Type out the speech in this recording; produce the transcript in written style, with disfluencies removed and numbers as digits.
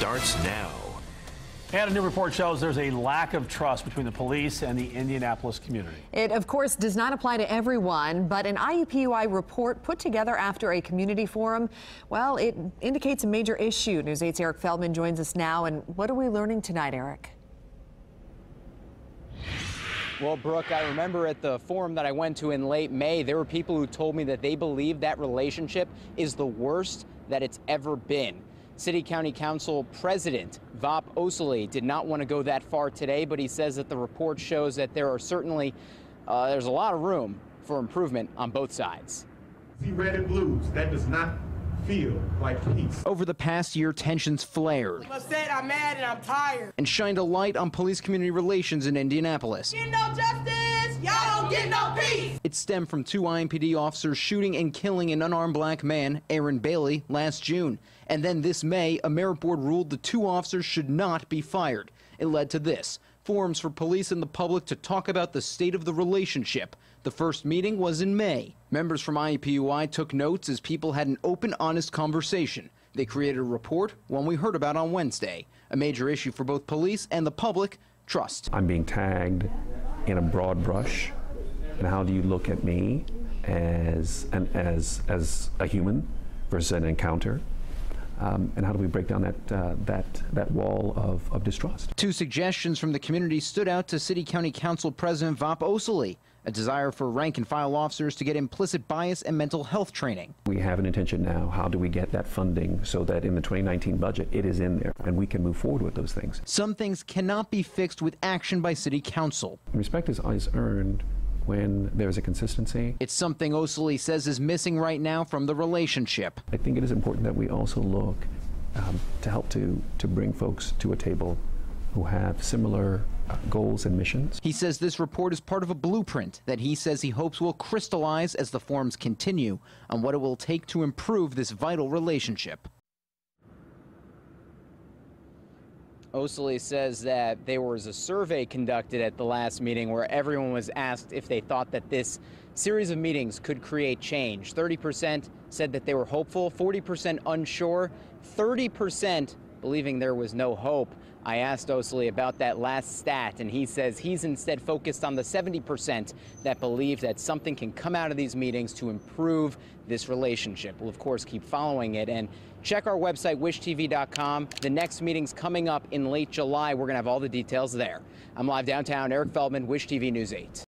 starts now. And a new report shows there's a lack of trust between the police and the Indianapolis community. It, of course, does not apply to everyone, but an IUPUI report put together after a community forum, well, it indicates a major issue. News 8's Eric Feldman joins us now. And what are we learning tonight, Eric? Well, Brooke, I remember at the forum that I went to in late May, there were people who told me that they believe that relationship is the worst that it's ever been. City County Council President Vop Osili did not want to go that far today, but he says that the report shows that there are certainly, there's a lot of room for improvement on both sides. See red and blues, that does not feel like peace. Over the past year, tensions flared. I'm upset, I'm mad, and I'm tired. And shined a light on police-community relations in Indianapolis. Get no justice, y'all don't get no peace. It stemmed from two IMPD officers shooting and killing an unarmed black man, Aaron Bailey, last June. And then this May, a merit board ruled the two officers should not be fired. It led to this: forums for police and the public to talk about the state of the relationship. The first meeting was in May. Members from IUPUI took notes as people had an open, honest conversation. They created a report, one we heard about on Wednesday. A major issue for both police and the public: trust. I'm being tagged in a broad brush. And how do you look at me as a human versus an encounter? And how do we break down that wall of distrust? Two suggestions from the community stood out to City County Council President Vop Osili: a desire for rank-and-file officers to get implicit bias and mental health training. We have an intention now. How do we get that funding so that in the 2019 budget it is in there and we can move forward with those things? Some things cannot be fixed with action by City Council. Respect is earned when there's a consistency. It's something Osili says is missing right now from the relationship. I think it is important that we also look to help to bring folks to a table who have similar goals and missions. He says this report is part of a blueprint that he says he hopes will crystallize as the forums continue on what it will take to improve this vital relationship. Osili says that there was a survey conducted at the last meeting where everyone was asked if they thought that this series of meetings could create change. 30% said that they were hopeful, 40% unsure, 30% believing there was no hope. I asked Osili about that last stat, and he says he's instead focused on the 70% that believe that something can come out of these meetings to improve this relationship. We'll, of course, keep following it. And check our website, wishtv.com. The next meeting's coming up in late July. We're going to have all the details there. I'm live downtown. Eric Feldman, Wish TV News 8.